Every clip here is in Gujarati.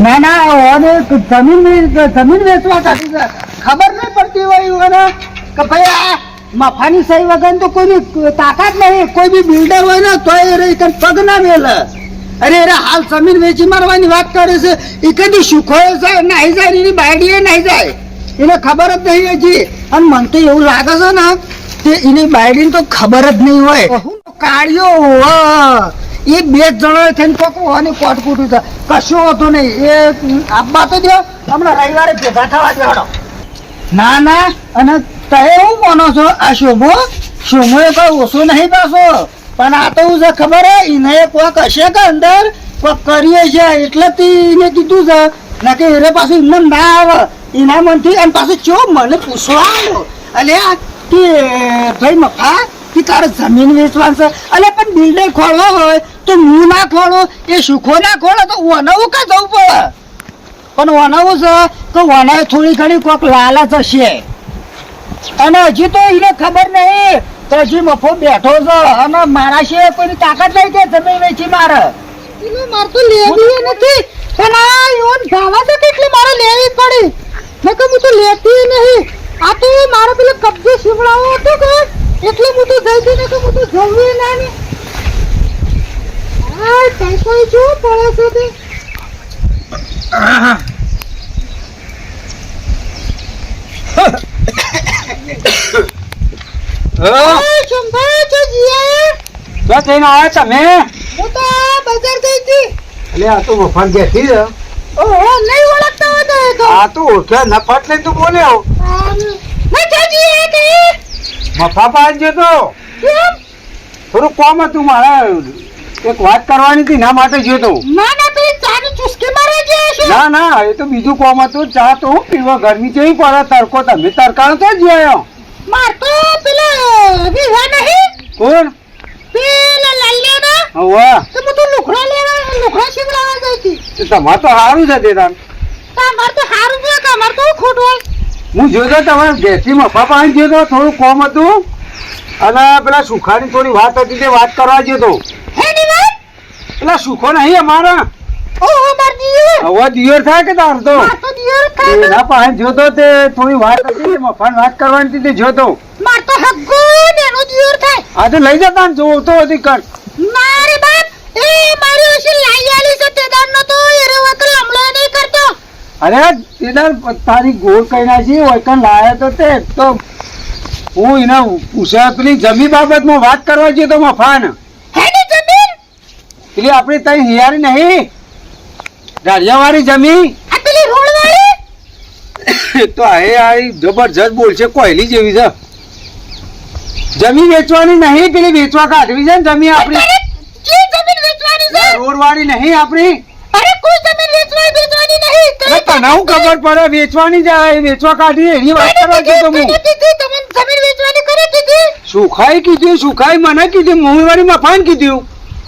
ના ના ઓને જમીન વેચવા કાઢી છે. ખબર નહીં પડતી હોય એને કે ભાઈ આ મફાની સહી વગર તો કોઈની તાકાત નહીં. કોઈ બી બિલ્ડર હોય ને તો એ રહી પગ ના મેલે. અરે અરે હાલ જમીન વેચી મારવાની વાત કરે છે. એ કદી સુખોય છે નાહી જાય એની બાયડીએ નાહી જાય એને ખબર જ નહીં હજી. અને મને તો એવું લાગે છે ને કે એની બાયડીને તો ખબર જ નહીં હોય. કાળિયો એ બે જણા થઈને કોકવાની કોટ કૂટ્યું છે. કશું હતું નહીં. એ આપવા તો દો હમણાં રવિવારે ભેગા થવા દેવાડો. ના ના અને તમે એવું માનો છો આ શોભો એ કોઈ ઓછું નહીં પાછો. પણ આ તો હું છે ખબર હે એને કોક હશે કે અંદર કોક કરીએ છે એટલે એને કીધું છે ના કે એને પાછું એમને ના આવે એના મનથી અને પાછું ચો મને પૂછવાનું અલ્યા કે ભાઈ મફા કે તારે જમીન વેચવાનું છે. અલે પણ બિલ્ડર ખોલવો હોય તો હું ના ખોલો એ સુખો ના ખોલો તો વનાવું કા જવું પડે. પણ વનાવું છે તો વનાવે થોડી ઘણી કોક લાલચ હશે. અને હજી તો એને ખબર નહીં તો હજી મફો બેઠો છે અને મારા સિવાય કોઈની તાકાત નહીં કે જમીન વેચી મારે. મારે તો લેવી નથી પણ આ યોન ભાવા છે કે એટલે મારે લેવી પડી. મેં કહું હું તો લેતી નહીં. આ તો મારો પેલો કબજો શીવડાવો હતો કે એટલે હું તો જઈ હતી ને કે હું તો જવું ના ને. આ કઈ જો પડે છે મફા પાડજો તો થોડું કોમ હતું મારે એક વાત કરવાની હતી ના માટે જોતો. ના ના એ તો બીજું કોમ હતું. ચા તો હું પીવા ગરમી કેવી પડે તડકો તમે તડકાનો તો જ આવ્યો. માર તો પેલા વિવાહ નહીં કોણ પેલા લાલ્યાના હવા તો હું તો લુખડા શીવડાવવા ગઈ હતી. તમારે તો સારું છે તે તમાર તો સારું છે કે અમાર તો ખોટું. હું જોતો તમારે બેસી મફા પાણી જોતો થોડું કોમ હતું અને પેલા સુખાની થોડી વાત હતી તે વાત કરવા જોતો. પેલા સુખો નહીં અમારા હવે દિયર થાય કે તાર તો એના પાસે જોતો તે થોડી વાત હતી મફાન વાત કરવાની હતી તે જોતો. માર તો હગ્ગો નેનો દિયર થાય. આ તો લઈ જતા ને જોતો હતી કર મારે બાપ એ મારી ઓછી લાઈ આલી છે તે દાન નો તો એરે વકલ હમલો નહીં કરતો. અરે તેદાર તારી ગોળ કઈ નાખી હોય કન લાયા તો તે તો હું એને પૂછ્યા પેલી જમીન બાબતમાં વાત કરવા જઈએ તો મફાન હેની જમીન પેલી આપણી તઈ હિયારી નહીં રાડિયાવાળી જમીન આ પેલી રોડવાળી તો આ જબરજસ્ત બોલશે કોયલી જેવી છે. જમીન વેચવાની નહીં પેલી વેચવા કાઢવી છે ને જમીન આપણી જમીન વેચવાની છે રોડ વાળી નહીં આપણી. અરે કોઈ જમીન વેચવાની નહીં. તને હું ખબર પડે વેચવાની જાય વેચવા કાઢી એની વાત કરવા છે તો હું તમે જમીન વેચવાની કરી દીધી. સુખાઈ કીધું સુખાઈ મને કીધું મોહવાળી મફાન કીધું.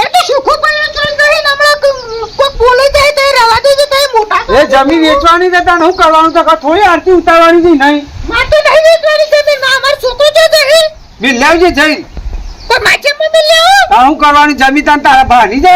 એ તો સુખો પણ ચલ ગઈ હમણાં કોક બોલે જાય તો રવા દેજો તો મોટા એ જમીન વેચવાની છે તને હું કરવાનું તો થોડી આરતી ઉતારવાની છે નહીં. માર તો નહીં વેચવાની જમીન ના અમાર છોકરો છે જઈ બિલ્લાવજે જઈ તો માચે માં મિલ્યો હું કરવાની જમીન તને તારા ભાની છે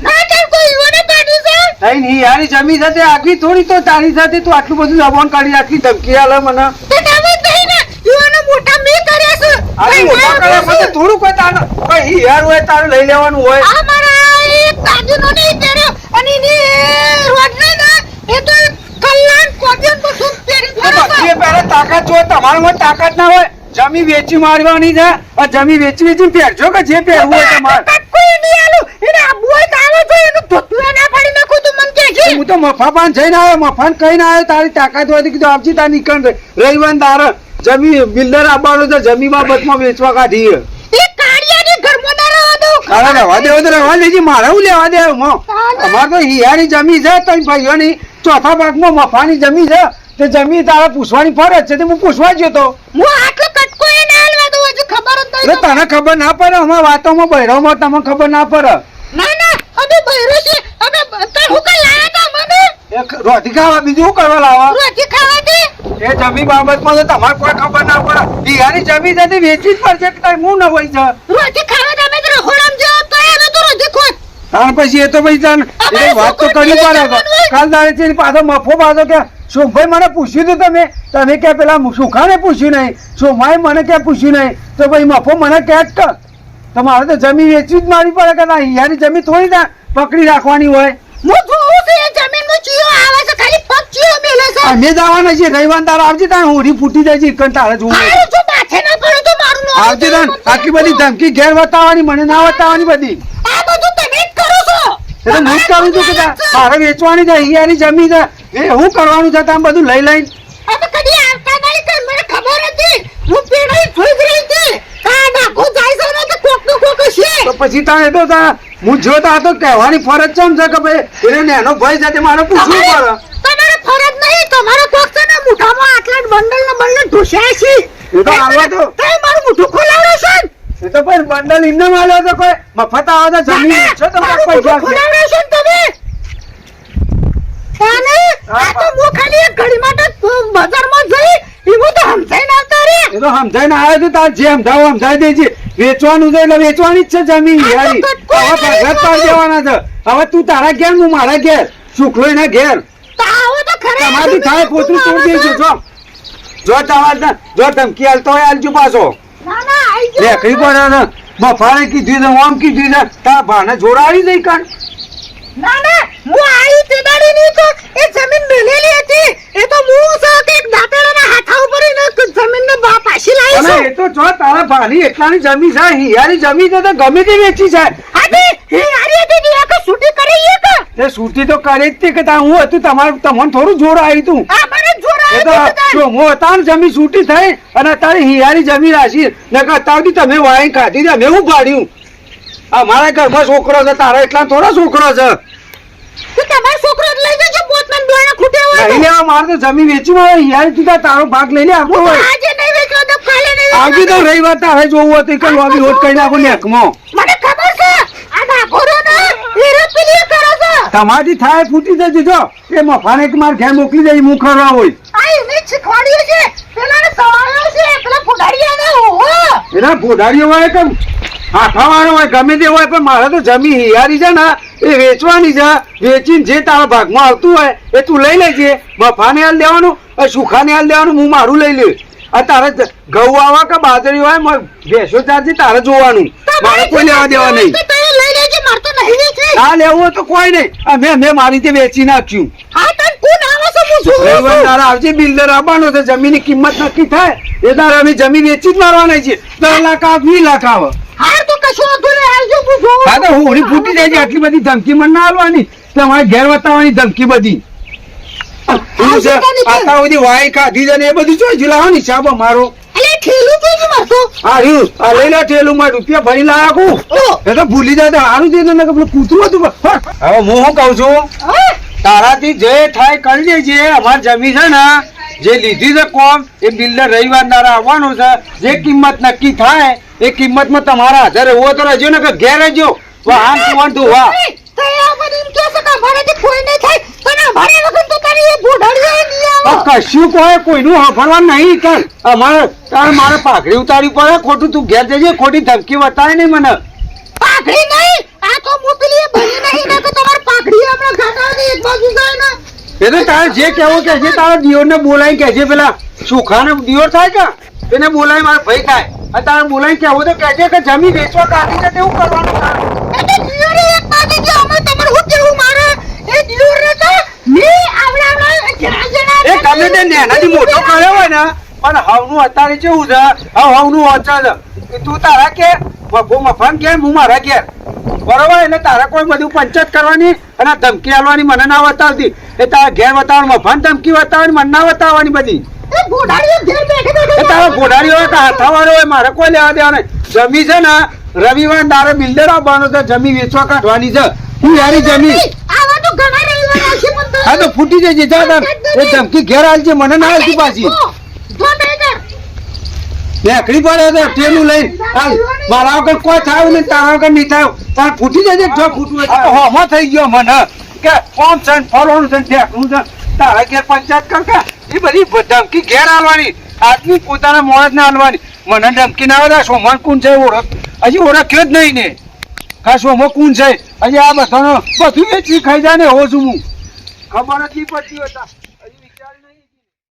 ના ચાલ કોઈ ઈવોને કાઢી છે નહીં નહીં યારી જમીન સાથે આગવી થોડી તો તારી સાથે તું આટલું બધું જબાન કાઢી આટલી ધમકી આલે મને તો તમે જ નહીં ને ઈવોને મોટા મે કર્યા છે આટલી મોટા કર્યા મને થોડું કોઈ તાર કોઈ યાર હોય તારે લઈ લેવાનું હોય. આ મારા એક કાજીનો નહીં તેર્યો અને ની રોડ ને એ તો કલ્યાણ કોજન તો સુપ તેરી બધી પહેલા તાકાત જો તમારામાં તાકાત ના હોય જમીન વેચી મારવાની છે આ જમીન વેચી પહેરજો કે જે પહેરવું હોય તમારે કોઈ નહીં આલું એને આબુ હોય તો આવો જોઈએ તો ધોતું ના પાડી નાખું તું મન કે છે. હું તો મફાપાન જઈને આવ્યો મફાન કહીને આવ્યો તારી તાકાત હોય તો કીધું આપજી તાર નીકળ રવિવાન તારે જમીન બિલ્ડર આવવાનો છે જમીન બાબતમાં વેચવા કાઢી એ કાળિયાની ઘરમાં ના રહેવા દો. અરે રહેવા દેવો તો રહેવા દેજે મારે હું લેવા દે અમારે તો હિયાની જમીન છે તો ભાઈઓની ચોથા ભાગમાં મફાની જમીન છે તે જમીન તારે પૂછવાની ફરજ છે તે હું પૂછવા જ તો હું આટલો કટકો એ ના હાલવા દઉં હજુ ખબર જ નહીં. તને ખબર ના પડે અમારા વાતોમાં બહેરોમાં તમને ખબર ના પડે. ના ના અમે બહેરો છે અમે તર હું કઈ લાયા તા મને એક રોટી ખાવા બીજું શું કરવા લાવા રોટી ખાવા દે. એ જમીન બાબતમાં તો તમારે કોઈ ખબર ના પડે. હિયાની જમીન હતી વેચવી જ પડશે કે તારે હું ન હોય છે રોટી ખાવા દે અમે તો હોળમ જેવો તો અમે તો રોટી ખોટ તાર પછી એ તો પછી તાન એ વાત તો કરી પડે કાલ દાડે છે પાછો મફો પાછો કે સોમભાઈ મને પૂછ્યું હતું તમે કે પેલા સુખાને પૂછ્યું નહીં સોમાએ મને ક્યાં પૂછ્યું નહીં તો ભાઈ મફો મને ક્યાં જ તમારે તો જમીન વેચવી જ મારી પડે કે ના હિયાની જમીન થોડી ના પકડી રાખવાની હોય હું જોઉં છું એ જમીનમાં ચિયો આવે છે ખાલી પગ ચિયો મેલે છે અમે જવાના છીએ રવિવાર તાર આવજે તાર હોરી ફૂટી જાય છે એકન તારે જોવું મારું જો માથે ના પડે તો મારું નો આવજે તાર આટલી બધી ધમકી ઘેર બતાવવાની મને ના બતાવવાની બધી આ બધું તમે જ કરો છો એટલે હું જ કરું છું કે મારે વેચવાની છે હિયાની જમીન છે એ હું કરવાનું છે તમે બધું લઈ લઈને અમે કદી આવતા નહીં કે મને ખબર હતી હું પેડાઈ જોઈ જ રહી હતી આ નાખો જાય છે ને તો કોક નો કોક છે તો પછી તારે તો હું જો તો આ તો કહેવાની ફરજ ચમ છે કે ભાઈ એને નેનો ભય સાથે મારે પૂછવું પડે તમારે ફરજ નહીં તમારો કોક છે ને મુઠામાં આટલા બંડલ ને બંડલ ઢોસાય છે એ તો આવવા તો તમે મારું મુઠું ખોલાવડો છો ને? એ તો પણ બંડલ ઇન્ને માલ્યો તો કોઈ મફત આવે તો જમીન છો તો મારું પૈસા મુઠું ખોલાવડો છો ને તમે તાને આ તો હું ખાલી એક ઘડી માટે બજારમાં જઈ એવું તો સમજાઈને આવતા રે એ તો સમજાઈને આવ્યો તો તાર જે સમજાવો સમજાવી દેજે વેચવાનું છે એટલે વેચવાની જ છે જમીન યારી હવે ભાગત પાડી દેવાના છે હવે તું તારા ઘેર હું મારા ઘેર શુક્લો એના ઘેર તો આવો તો ખરે તમારી થાય પોતું તોડી દેજો જો તમારે જો ધમકી હાલતો હોય હાલજો પાછો ના ના આઈ જાઓ. લેખડી પડે ને મફાણે કીધું ને ઓમ કીધું ને તારા ભાને જોડાવી દઈ કાન ના ના હું આઈ તે દાડી ની તો એ જમીન મેલેલી હતી એ તો હું છે કે એક દાંતેડાના હાથા ઉપર એને જમીન ને પાછી લાવી અને છે એ તો જો તારા ભાની એટલાની જમીન છે હિયારી જમીન છે તો ગમે તે વેચી જાય આજી હે આરી હતી ની એક છૂટી કરી એક એ સૂટી તો કરે જ તે કે તા હું હતું તમારું તમને થોડું જોર આવ્યું તું આ મને જોરા એ તો જો હું હતા ને જમીન સૂટી થઈ અને તારી હિયારી જમીન આશી નકર તાવથી તમે વાઈ ખાધી અમે હું પાડ્યું અમારા ઘરમાં છોકરો છે તારા એટલા થોડા છોકરો છે તો તમારો છોકરો જ લઈ જજો બોતમાં દોણા ખૂટે હોય લઈ લેવા મારે તો જમીન વેચવી હોય હિયારી તું તારો ભાગ લઈ લે આપો હોય આજે નહીં વેચો તો કાલે નહીં આવજી તો રવિવાર તારે જોવું હતું કે લોબી હોટ કરી નાખો નેકમાં મને ખબર છે આ ડાકોરો ને હીરો પીલી કરો છો તમારી થાય ફૂટી જજો જો એ મફાને કે માર ઘેર મોકલી દઈ હું ખરા હોય આ એને શીખવાડ્યું છે પેલાને સવાયો છે પેલા ફુડાડિયાને ઓહો એના ભોડાડીઓ હોય કે હાથાવાળો હોય ગમે તે હોય પણ મારે તો જમીન હિયારી છે ને એ વેચવાની છે વેચીને જે તારા ભાગમાં આવતું હોય એ તું લઈ લેજે મફાને હાલ દેવાનું સુખાને હાલ દેવાનું હું મારું લઈ લે આ તારે ઘઉં આવા કે બાજરી હોય ભેંસો ચારજી તારે જોવાનું મારે કોઈ લેવા દેવા નહીં તો તમે લઈ લેજો માર તો નહીં વેચે ના લેવું હોય તો કોઈ નહીં અમે મારી રીતે વેચી નાખ્યું હા તન કોણ આવો છો હું જોઉં રવિવાર છું તારા આવજે બિલ્ડર આવવાનો છે જમીનની કિંમત નક્કી થાય એ તારે અમે જમીન વેચી જ મારવાના છે 10 લાખ આવ 20 લાખ આવે હાર તો કશો વાંધો નહીં આવજો હું જોઉં હા તો હોળી ફૂટી જાય છે આટલી બધી ધમકી મને ના આલવાની તમારે ઘેર બતાવવાની ધમકી બધી પેલું છે આતા બધી વાય ખાધી છે ને એ બધું જોઈ લાવો ને હિસાબ અમારો અલે ઠેલું તો જ મારતો આ રહ્યું આ લઈ લે ઠેલું માં રૂપિયા ભરી લાયા એ તો ભૂલી જાય તો સારું છે ને પેલું કૂતરું હતું હવે હું શું કહું છું તારાથી જે થાય કરી દેજે અમારી જમીન છે ને જે લીધી છે કોમ એ બિલ્ડર રવિવાર દાડા આવવાનું છે જે કિંમત નક્કી થાય એ કિંમતમાં તમારા હાજર એવો તો રહેજો ને કે ઘેર રહેજો આમ તું તું વાહ તો એ મને એમ કહે છે કે અમારાથી કોઈ નહીં થાય પણ અમારે વગર તો તારી એ બુઢાડીઓ નહીં આવે કશું કોઈનું સાંભળવાનું નહીં કર અમારે તારે મારે પાઘડી ઉતારી પડે ખોટું તું ઘેર જજે ખોટી ધમકી બતાવે નહીં મને પાઘડી નહીં આ તો મોકલી બની નહીં ને કે તમાર પાઘડી હમણાં ઘાટાની એક બાજુ જાય ને એ તો તારે જે કહેવું કે છે તારા દિયોરને બોલાવી કે છે પેલા સુખાને દિયોર થાય કે એને બોલાવી મારે ભય થાય અને તારે બોલાવી કહેવું તો કહેજે કે જમીન વેચવા કાઢી છે તેવું કરવાનું તારે એટલે દિયોરે એક બાજુ જે અમે તમાર હું કેવું મારે એ દિયોરે તો મે આવડા જણા જણા એ ગમે તે નેનાથી મોટો કર્યો હોય ને પણ હવનું અત્યારે કેવું છે હવનું ઓછા છે કે તું તારા કે મફાન કે હું મારા ઘેર બરોબર એટલે તારે કોઈ બધું પંચાયત કરવાની અને ધમકી આલવાની મને ના બતાવતી એ તારા ઘેર બતાવવાની મફાન ધમકી બતાવવાની મને ના બતાવવાની બધી એ બુઢાડીઓ ઘેર બેઠે બેઠે એ તારા ઘોડારી હોય કે હાથાવાળો હોય મારે કોઈ લેવા દેવા નહીં જમી છે ને રવિવાર તારે બિલ્ડર આવવાનો છે જમી વેચવા કાઢવાની છે હું યારી જમી આવા તો ઘણા રવિવાર આવશે પણ હા તો ફૂટી જજે જા તાર એ ધમકી ઘેર આલજે મને ના આલતી પાછી નેકડી પડે તો ટેલું લઈને હાલ મારા વગર કોઈ થાય ને તારા વગર નહીં થાય તાર ફૂટી જજે જો ફૂટવું હોમાં થઈ ગયો મને કે કોમ છે ફરવાનું છે ઠેકનું છે તારા ઘેર પંચાયત કરતા એ બધી ધમકી ઘેર આલવાની આદમી પોતાના મોત ના આલવાની મને ધમકી ના આવે સોમાન કોણ છે ઓળખ હજી ઓળખ્યો જ નહીં ને હા સોમો કોણ છે હજી આ બધાનો બધું વેચી ખાઈ જાય ને એવો છું હું ખબર જ નહીં પડતી હોતા